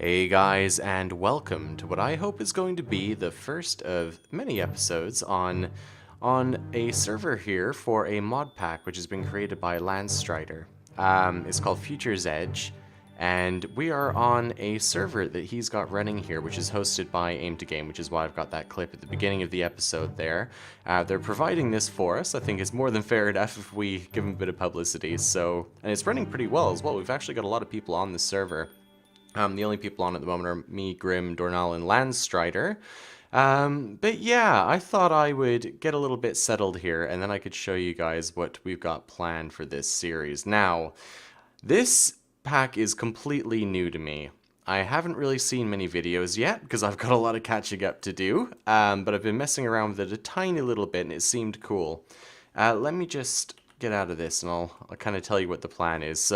Hey guys, and welcome to what I hope is going to be the first of many episodes on a server here for a mod pack which has been created by Landstrider. It's called Future's Edge, and we are on a server that he's got running here, which is hosted by Aim to Game, which is why I've got that clip at the beginning of the episode there. They're providing this for us. I think it's more than fair enough if we give them a bit of publicity. And it's running pretty well as well. We've actually got a lot of people on the server. The only people on at the moment are me, Grim, Dornall, and Landstrider. But yeah, I thought I would get a little bit settled here, and then I could show you guys what we've got planned for this series. Now, this pack is completely new to me. I haven't really seen many videos yet, because I've got a lot of catching up to do, but I've been messing around with it a tiny little bit, and it seemed cool. Let me just get out of this, and I'll kind of tell you what the plan is.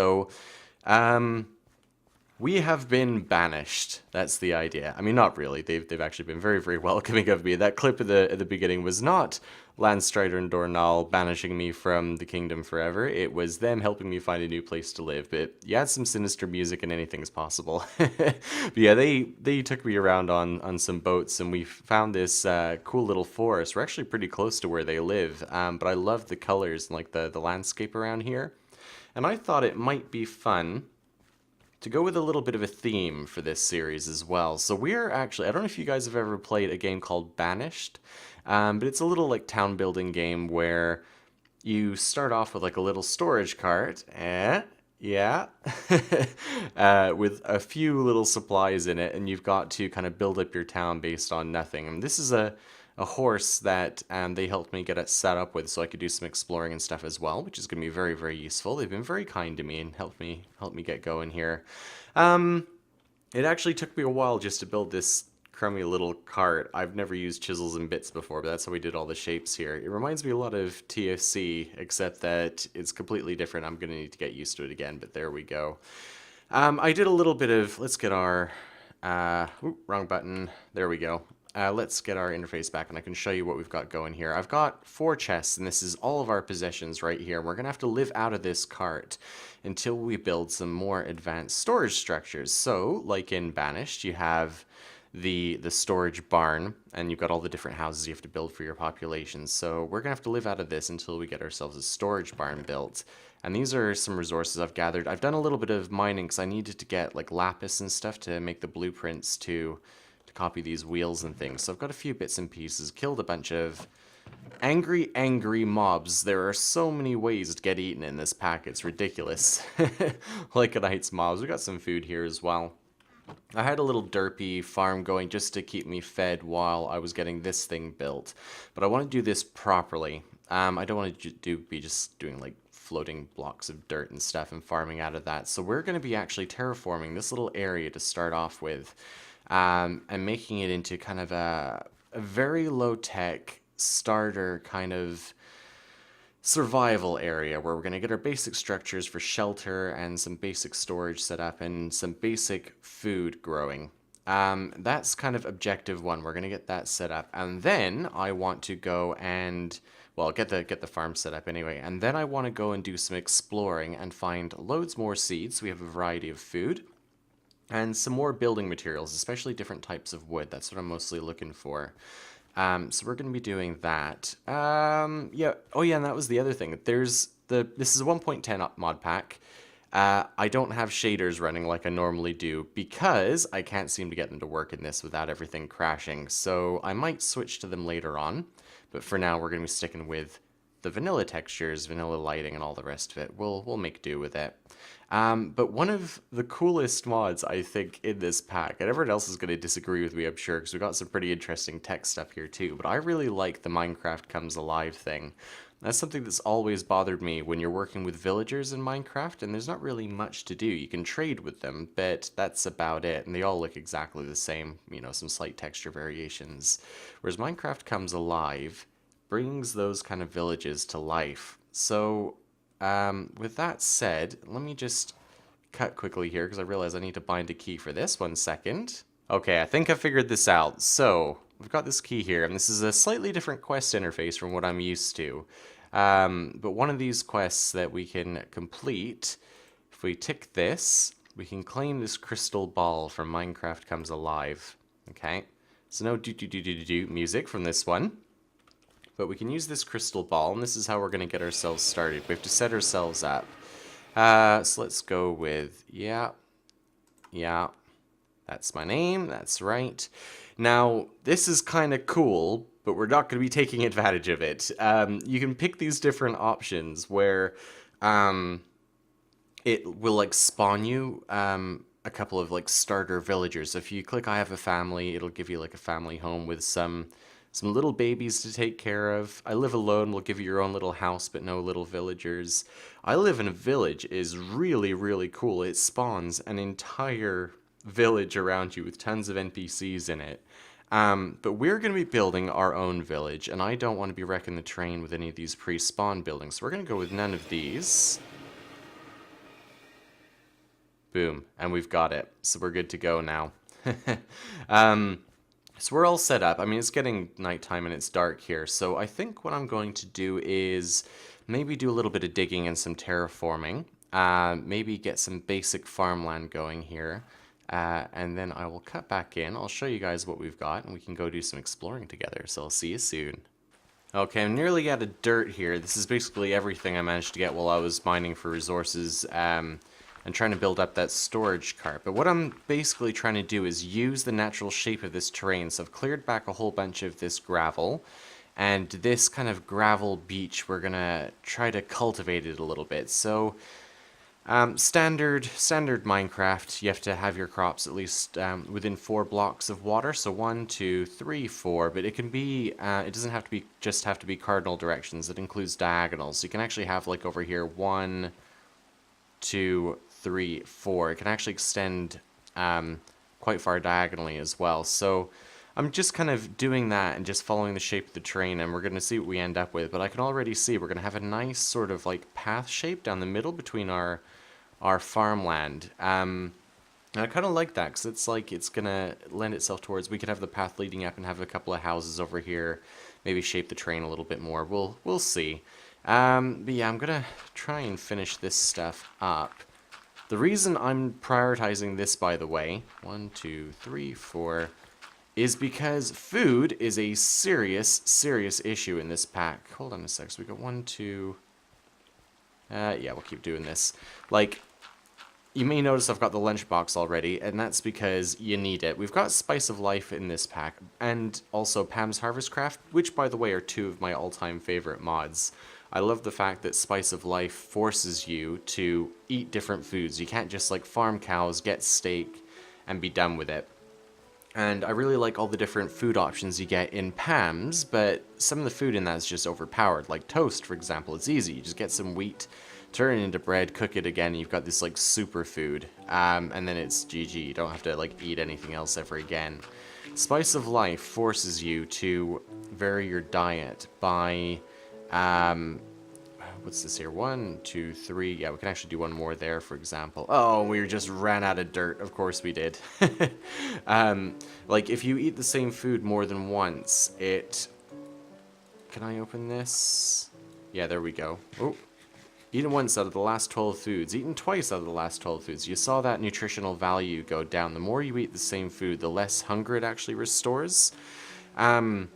We have been banished. That's the idea. I mean, not really. They've actually been very, very welcoming of me. That clip at the beginning was not Landstrider and Dornall banishing me from the kingdom forever. It was them helping me find a new place to live. But you add some sinister music and anything's possible. But yeah, they took me around on some boats, and we found this cool little forest. We're actually pretty close to where they live. But I love the colors and like the landscape around here. And I thought it might be fun to go with a little bit of a theme for this series as well. So we're actually, I don't know if you guys have ever played a game called Banished, but it's a little like town building game where you start off with like a little storage cart, yeah, with a few little supplies in it, and you've got to kind of build up your town based on nothing. And this is a horse that they helped me get it set up with so I could do some exploring and stuff as well, which is going to be very, very useful. They've been very kind to me and helped me get going here. It actually took me a while just to build this crummy little cart. I've never used chisels and bits before, but that's how we did all the shapes here. It reminds me a lot of TFC, except that it's completely different. I'm going to need to get used to it again, but there we go. I did a little bit of, let's get our, wrong button, there we go. Let's get our interface back and I can show you what we've got going here. I've got 4 chests, and this is all of our possessions right here. We're going to have to live out of this cart until we build some more advanced storage structures. So, like in Banished, you have the storage barn, and you've got all the different houses you have to build for your population. So we're going to have to live out of this until we get ourselves a storage barn built. And these are some resources I've gathered. I've done a little bit of mining because I needed to get like lapis and stuff to make the blueprints to copy these wheels and things. So I've got a few bits and pieces, killed a bunch of angry mobs. There are so many ways to get eaten in this pack, it's ridiculous. Like a Knight's mobs. We got some food here as well. I had a little derpy farm going just to keep me fed while I was getting this thing built. But I want to do this properly. I don't want to be just doing like floating blocks of dirt and stuff and farming out of that. So we're going to be actually terraforming this little area to start off with. And making it into kind of a very low-tech starter kind of survival area where we're going to get our basic structures for shelter and some basic storage set up and some basic food growing. That's kind of objective 1. We're going to get that set up, and then I want to go and, well, get the farm set up anyway, and then I want to go and do some exploring and find loads more seeds so we have a variety of food. And some more building materials, especially different types of wood. That's what I'm mostly looking for. So we're going to be doing that. Yeah. Oh yeah, and that was the other thing. This is a 1.10 mod pack. I don't have shaders running like I normally do because I can't seem to get them to work in this without everything crashing. So I might switch to them later on. But for now, we're going to be sticking with the vanilla textures, vanilla lighting, and all the rest of it. We'll make do with it. But one of the coolest mods, I think, in this pack, and everyone else is going to disagree with me, I'm sure, because we've got some pretty interesting tech stuff here too, but I really like the Minecraft Comes Alive thing. That's something that's always bothered me when you're working with villagers in Minecraft, and there's not really much to do. You can trade with them, but that's about it, and they all look exactly the same, you know, some slight texture variations. Whereas Minecraft Comes Alive brings those kind of villages to life. So with that said, let me just cut quickly here because I realize I need to bind a key for this. 1 second. Okay, I think I figured this out. So we've got this key here, and this is a slightly different quest interface from what I'm used to. But one of these quests that we can complete, if we tick this, we can claim this crystal ball from Minecraft Comes Alive. Okay, so no do music from this one. But we can use this crystal ball, and this is how we're going to get ourselves started. We have to set ourselves up. So let's go with, yeah, that's my name, that's right. Now, this is kind of cool, but we're not going to be taking advantage of it. You can pick these different options where it will, like, spawn you a couple of, like, starter villagers. If you click I have a family, it'll give you, like, a family home with some little babies to take care of. I live alone will give you your own little house, but no little villagers. I live in a village is really, really cool. It spawns an entire village around you with tons of NPCs in it. But we're going to be building our own village, and I don't want to be wrecking the terrain with any of these pre-spawn buildings. So we're going to go with none of these. Boom, and we've got it. So we're good to go now. So we're all set up. I mean, it's getting nighttime and it's dark here. So I think what I'm going to do is maybe do a little bit of digging and some terraforming. Maybe get some basic farmland going here. And then I will cut back in. I'll show you guys what we've got, and we can go do some exploring together. So I'll see you soon. Okay, I'm nearly out of dirt here. This is basically everything I managed to get while I was mining for resources. And trying to build up that storage cart. But what I'm basically trying to do is use the natural shape of this terrain. So I've cleared back a whole bunch of this gravel, and this kind of gravel beach, we're gonna try to cultivate it a little bit. So standard Minecraft, you have to have your crops at least within 4 blocks of water. So 1, 2, 3, 4, but it can be, it doesn't have to be just have to be cardinal directions. It includes diagonals. So you can actually have, like, over here 1, 2, 3, 4. It can actually extend quite far diagonally as well. So I'm just kind of doing that and just following the shape of the terrain, and we're going to see what we end up with. But I can already see we're going to have a nice sort of like path shape down the middle between our farmland. And I kind of like that because it's like it's going to lend itself towards, we could have the path leading up and have a couple of houses over here, maybe shape the terrain a little bit more. We'll see. But yeah, I'm gonna try and finish this stuff up. The reason I'm prioritizing this, by the way, 1, 2, 3, 4, is because food is a serious issue in this pack. Hold on a sec. So we got 1, 2. Yeah, we'll keep doing this. Like, you may notice I've got the lunchbox already, and that's because you need it. We've got Spice of Life in this pack, and also Pam's Harvest Craft, which, by the way, are 2 of my all-time favorite mods. I love the fact that Spice of Life forces you to eat different foods. You can't just, like, farm cows, get steak, and be done with it. And I really like all the different food options you get in Pam's, but some of the food in that is just overpowered. Like toast, for example, it's easy. You just get some wheat, turn it into bread, cook it again, and you've got this, like, super food. And then it's GG. You don't have to, like, eat anything else ever again. Spice of Life forces you to vary your diet by... what's this here? 1, 2, 3. Yeah, we can actually do one more there, for example. Oh, we just ran out of dirt. Of course we did. Like, if you eat the same food more than once, it... Can I open this? Yeah, there we go. Oh. Eaten once out of the last 12 foods. Eaten twice out of the last 12 foods. You saw that nutritional value go down. The more you eat the same food, the less hunger it actually restores. So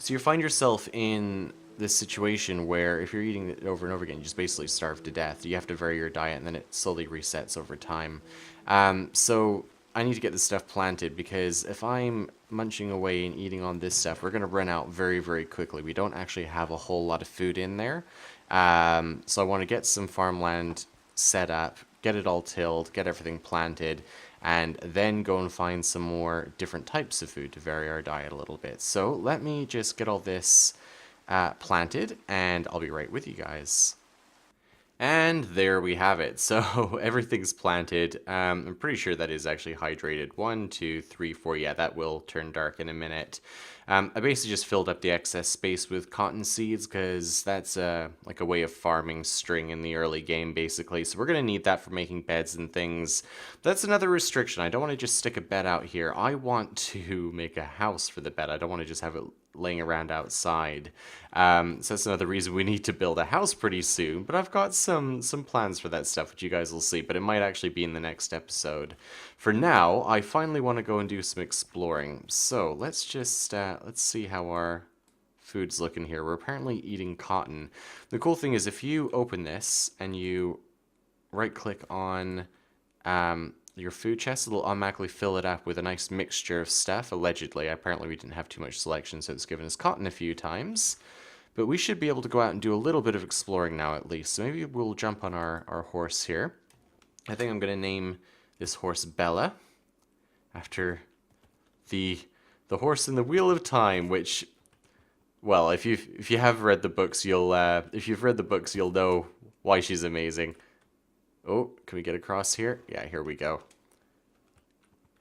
you find yourself in this situation where if you're eating it over and over again, you just basically starve to death. You have to vary your diet, and then it slowly resets over time. So I need to get this stuff planted, because if I'm munching away and eating on this stuff, we're going to run out very, very quickly. We don't actually have a whole lot of food in there. So I want to get some farmland set up, get it all tilled, get everything planted, and then go and find some more different types of food to vary our diet a little bit. So let me just get all this planted, and I'll be right with you guys. And there we have it. So everything's planted. I'm pretty sure that is actually hydrated. 1, 2, 3, 4. Yeah, that will turn dark in a minute. I basically just filled up the excess space with cotton seeds, because that's like a way of farming string in the early game, basically. So we're going to need that for making beds and things. That's another restriction. I don't want to just stick a bed out here. I want to make a house for the bed. I don't want to just have it laying around outside. So that's another reason we need to build a house pretty soon. But I've got some plans for that stuff, which you guys will see. But it might actually be in the next episode. For now, I finally want to go and do some exploring. So let's just let's see how our food's looking here. We're apparently eating cotton. The cool thing is if you open this and you right click on your food chest, it'll automatically fill it up with a nice mixture of stuff. Allegedly, apparently we didn't have too much selection, so it's given us cotton a few times. But we should be able to go out and do a little bit of exploring now at least. So maybe we'll jump on our horse here. I think I'm going to name this horse Bella, after the horse in the Wheel of Time, which, well, if you have read the books, you'll know why she's amazing. Oh, can we get across here? Yeah, here we go.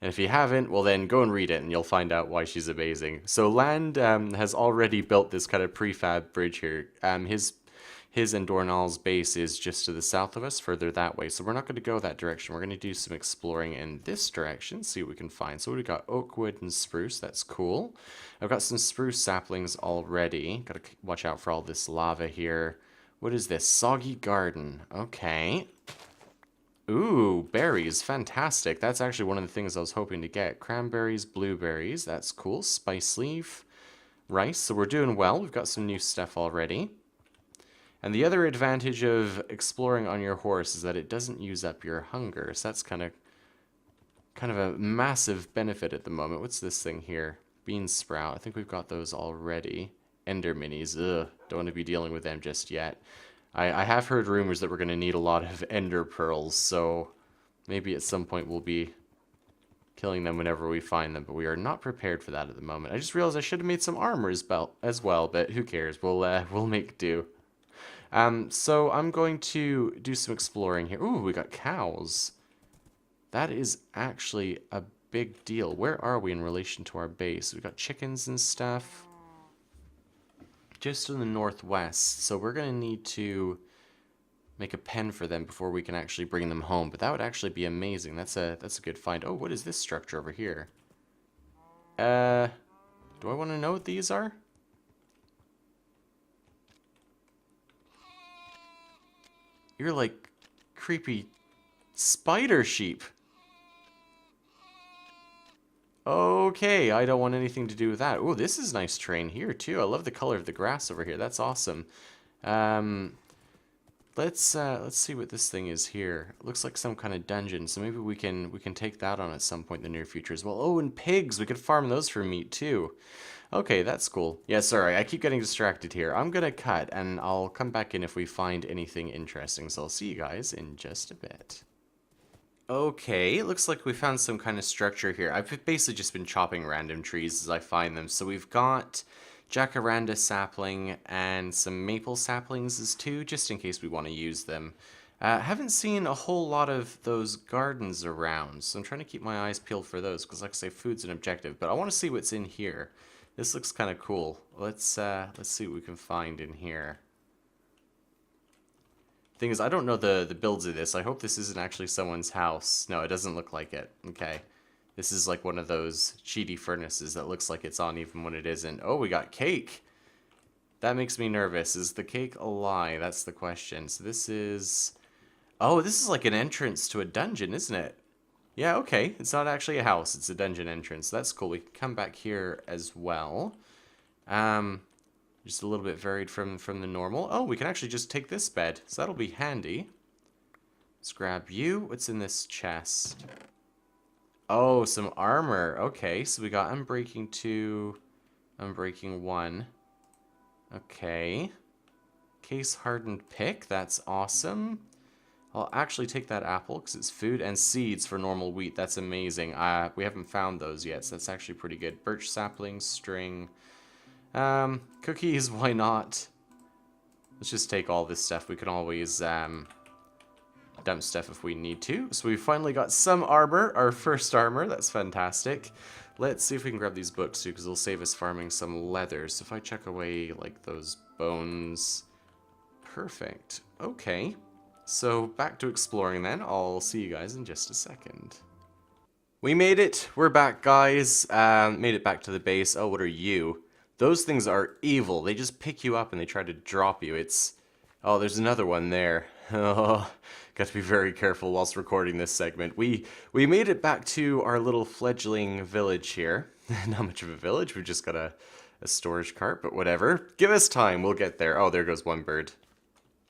And if you haven't, well then go and read it and you'll find out why she's amazing. So Land has already built this kind of prefab bridge here. His and Dornall's base is just to the south of us, further that way. So we're not going to go that direction. We're going to do some exploring in this direction, see what we can find. So we've got oak wood and spruce. That's cool. I've got some spruce saplings already. Got to watch out for all this lava here. What is this? Soggy garden. Okay. Ooh, berries. Fantastic. That's actually one of the things I was hoping to get. Cranberries, blueberries. That's cool. Spice leaf. Rice. So we're doing well. We've got some new stuff already. And the other advantage of exploring on your horse is that it doesn't use up your hunger. So that's kind of a massive benefit at the moment. What's this thing here? Bean sprout. I think we've got those already. Ender minis. Ugh. Don't want to be dealing with them just yet. I have heard rumors that we're going to need a lot of ender pearls, so maybe at some point we'll be killing them whenever we find them, but we are not prepared for that at the moment. I just realized I should have made some armor as well, but who cares? We'll make do. So I'm going to do some exploring here. Ooh, we got cows. That is actually a big deal. Where are we in relation to our base? We've got chickens and stuff. Just in the northwest, so we're going to need to make a pen for them before we can actually bring them home, but that would actually be amazing. That's a good find. Oh, what is this structure over here? Do I want to know what these are? You're like creepy spider sheep. Okay, I don't want anything to do with that. Oh, this is nice terrain here too. I love the color of the grass over here. That's awesome. Let's see what this thing is here. It looks like some kind of dungeon, so maybe we can take that on at some point in the near future as well. Oh, and pigs. We could farm those for meat too. Okay, that's cool. Yeah, sorry, I keep getting distracted here. I'm gonna cut, and I'll come back in if we find anything interesting. So I'll see you guys in just a bit. Okay, it looks like we found some kind of structure here. I've basically just been chopping random trees as I find them. So we've got jacaranda sapling and some maple saplings as too, just in case we want to use them. Haven't seen a whole lot of those gardens around, so I'm trying to keep my eyes peeled for those, because like I say, food's an objective. But I want to see what's in here. This looks kind of cool. Let's see what we can find in here. Thing is, I don't know the builds of this. I hope this isn't actually someone's house. No, it doesn't look like it. Okay. This is like one of those cheaty furnaces that looks like it's on even when it isn't. Oh, we got cake. That makes me nervous. Is the cake a lie? That's the question. So this is... Oh, this is like an entrance to a dungeon, isn't it? Yeah, okay. It's not actually a house. It's a dungeon entrance. That's cool. We can come back here as well. Just a little bit varied from the normal. Oh, we can actually just take this bed, so that'll be handy. Let's grab you. What's in this chest? Oh, some armor. Okay, so we got Unbreaking 2, Unbreaking 1. Okay. Case Hardened Pick. That's awesome. I'll actually take that apple because it's food, and seeds for normal wheat. That's amazing. We haven't found those yet, so that's actually pretty good. Birch saplings, string... cookies, why not? Let's just take all this stuff. We can always, dump stuff if we need to. So we finally got some armor, our first armor. That's fantastic. Let's see if we can grab these books too, because it'll save us farming some leather. So if I check away, like, those bones... Perfect. Okay. So back to exploring then. I'll see you guys in just a second. We made it. We're back, guys. Made it back to the base. Oh, what are you? Those things are evil. They just pick you up and they try to drop you. It's... Oh, there's another one there. Oh, got to be very careful whilst recording this segment. We made it back to our little fledgling village here. Not much of a village. We've just got a storage cart, but whatever. Give us time. We'll get there. Oh, there goes one bird.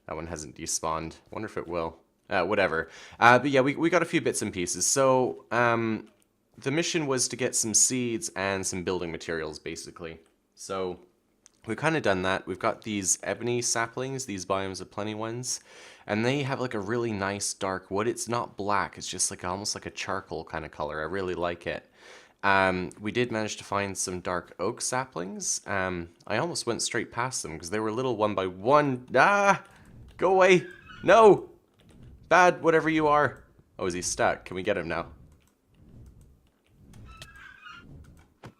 That one hasn't despawned. Wonder if it will. Whatever. But yeah, we got a few bits and pieces. So, the mission was to get some seeds and some building materials, basically. So, we've kind of done that. We've got these ebony saplings, these biomes of plenty ones, and they have like a really nice dark wood. It's not black, it's just like almost like a charcoal kind of color. I really like it. We did manage to find some dark oak saplings. I almost went straight past them because they were little one by one. Ah! Go away! No! Bad, whatever you are. Oh, is he stuck? Can we get him now?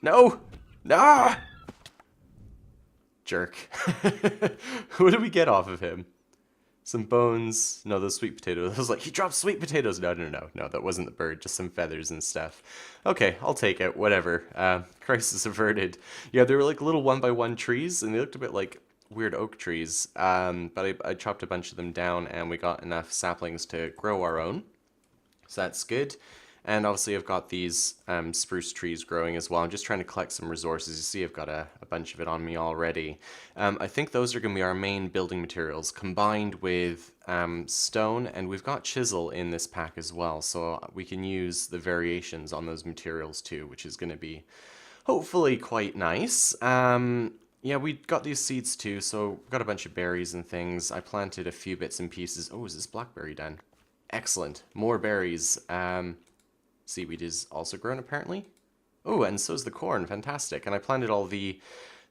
No! Ah! Jerk. What did we get off of him? Some bones. No, those sweet potatoes. I was like, he dropped sweet potatoes. No, that wasn't the bird. Just some feathers and stuff. Okay, I'll take it. Whatever. Crisis averted. Yeah, they were like little one by one trees, and they looked a bit like weird oak trees. But I chopped a bunch of them down, and we got enough saplings to grow our own. So that's good. And obviously I've got these spruce trees growing as well. I'm just trying to collect some resources. You see I've got a bunch of it on me already. I think those are going to be our main building materials combined with stone, and we've got chisel in this pack as well. So we can use the variations on those materials too, which is going to be hopefully quite nice. Yeah, we got these seeds too, so we've got a bunch of berries and things. I planted a few bits and pieces. Oh, is this blackberry done? Excellent. More berries. Seaweed is also grown, apparently. Oh, and so is the corn. Fantastic. And I planted all the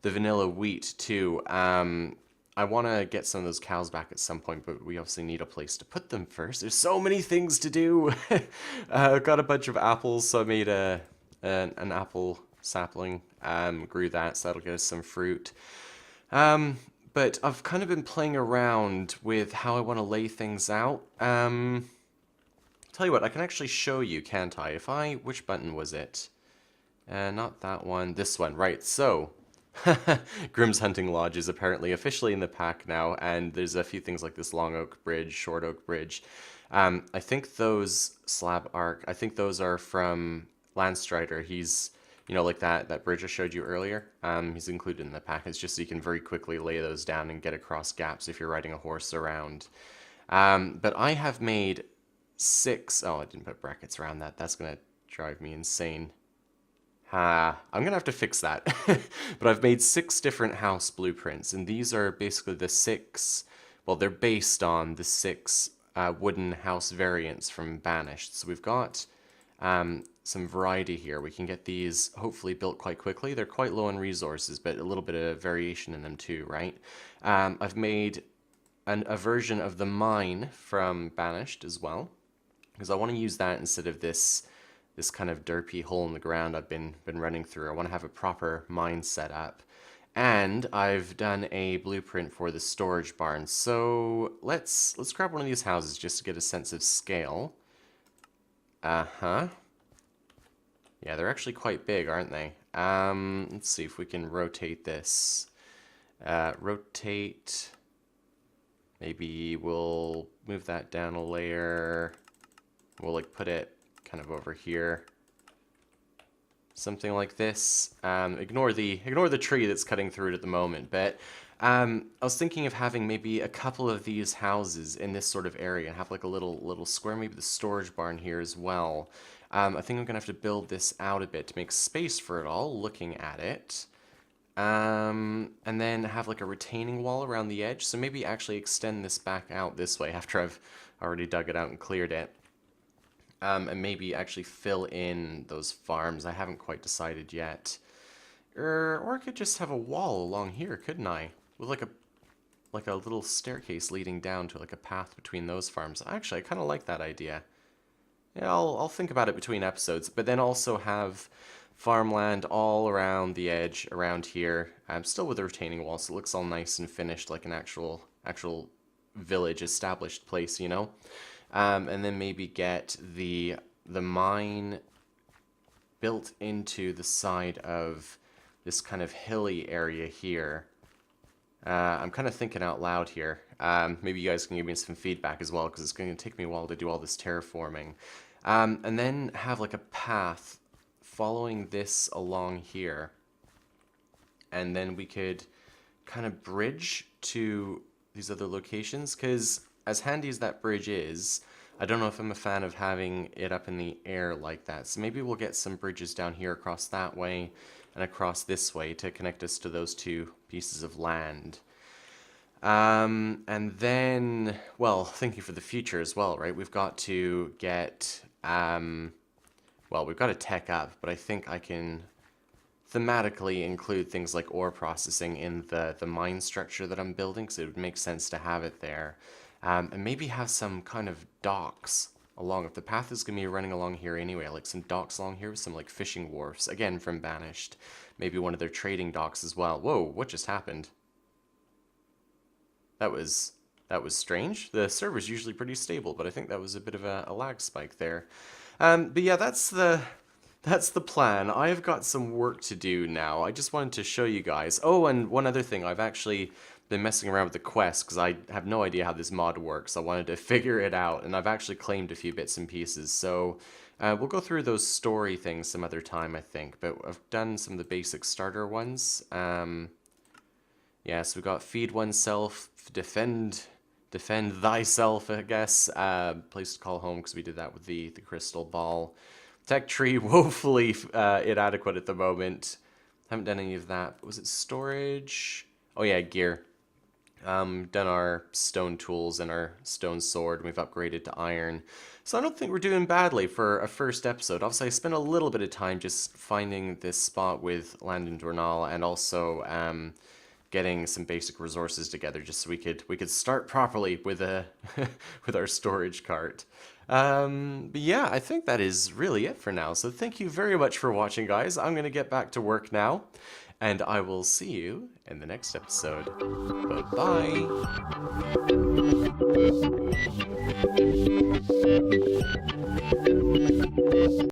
vanilla wheat, too. I want to get some of those cows back at some point, but we obviously need a place to put them first. There's so many things to do. Got a bunch of apples, so I made an apple sapling. Grew that, so that'll get us some fruit. But I've kind of been playing around with how I want to lay things out. Tell you what, I can actually show you, can't I? Which button was it? Not that one, this one, right. So, Grimm's Hunting Lodge is apparently officially in the pack now, and there's a few things like this long oak bridge, short oak bridge. I think those slab arc, I think those are from Landstrider. He's, you know, like that bridge I showed you earlier. He's included in the pack. It's just so you can very quickly lay those down and get across gaps if you're riding a horse around. But I have made 6. Oh, I didn't put brackets around that. That's gonna drive me insane. I'm gonna have to fix that. But I've made 6 different house blueprints, and these are basically the 6. Well, they're based on the 6 wooden house variants from Banished. So we've got some variety here. We can get these hopefully built quite quickly. They're quite low on resources, but a little bit of variation in them too, right? I've made a version of the mine from Banished as well, because I want to use that instead of this kind of derpy hole in the ground I've been running through. I want to have a proper mine set up. And I've done a blueprint for the storage barn. So let's grab one of these houses just to get a sense of scale. Yeah, they're actually quite big, aren't they? Let's see if we can rotate this. Rotate. Maybe we'll move that down a layer. We'll like put it kind of over here. Something like this. Ignore the tree that's cutting through it at the moment, but I was thinking of having maybe a couple of these houses in this sort of area and have like a little square, maybe the storage barn here as well. I think I'm gonna have to build this out a bit to make space for it all, looking at it. And then have like a retaining wall around the edge, so maybe actually extend this back out this way after I've already dug it out and cleared it. And maybe actually fill in those farms. I haven't quite decided yet. Or I could just have a wall along here, couldn't I? With like a little staircase leading down to like a path between those farms. Actually, I kind of like that idea. Yeah, I'll think about it between episodes, but then also have farmland all around the edge around here. Still with a retaining wall, so it looks all nice and finished like an actual village established place, you know? And then maybe get the mine built into the side of this kind of hilly area here. I'm kind of thinking out loud here. Maybe you guys can give me some feedback as well, because it's going to take me a while to do all this terraforming. And then have like a path following this along here. And then we could kind of bridge to these other locations, because as handy as that bridge is, I don't know if I'm a fan of having it up in the air like that. So maybe we'll get some bridges down here across that way and across this way to connect us to those two pieces of land. And then, well, thinking for the future as well, right? We've got to get, well, we've got to tech up, but I think I can thematically include things like ore processing in the mine structure that I'm building, because it would make sense to have it there. And maybe have some kind of docks along. If the path is going to be running along here anyway, like some docks along here with some like fishing wharfs, again from Banished. Maybe one of their trading docks as well. Whoa, what just happened? That was strange. The server's usually pretty stable, but I think that was a bit of a lag spike there. But yeah, that's the plan. I've got some work to do now. I just wanted to show you guys. Oh, and one other thing, I've actually been messing around with the quest because I have no idea how this mod works. I wanted to figure it out, and I've actually claimed a few bits and pieces. So we'll go through those story things some other time, I think. But I've done some of the basic starter ones. Yeah, so we've got feed oneself, defend thyself, I guess. Place to call home, because we did that with the crystal ball. Tech tree, woefully inadequate at the moment. Haven't done any of that. Was it storage? Oh yeah, gear. Done our stone tools and our stone sword. We've upgraded to iron. So I don't think we're doing badly for a first episode. Obviously, I spent a little bit of time just finding this spot with Land in Dornall, and also getting some basic resources together just so we could start properly with with our storage cart. But yeah, I think that is really it for now. So thank you very much for watching, guys. I'm gonna get back to work now, and I will see you in the next episode. Bye-bye.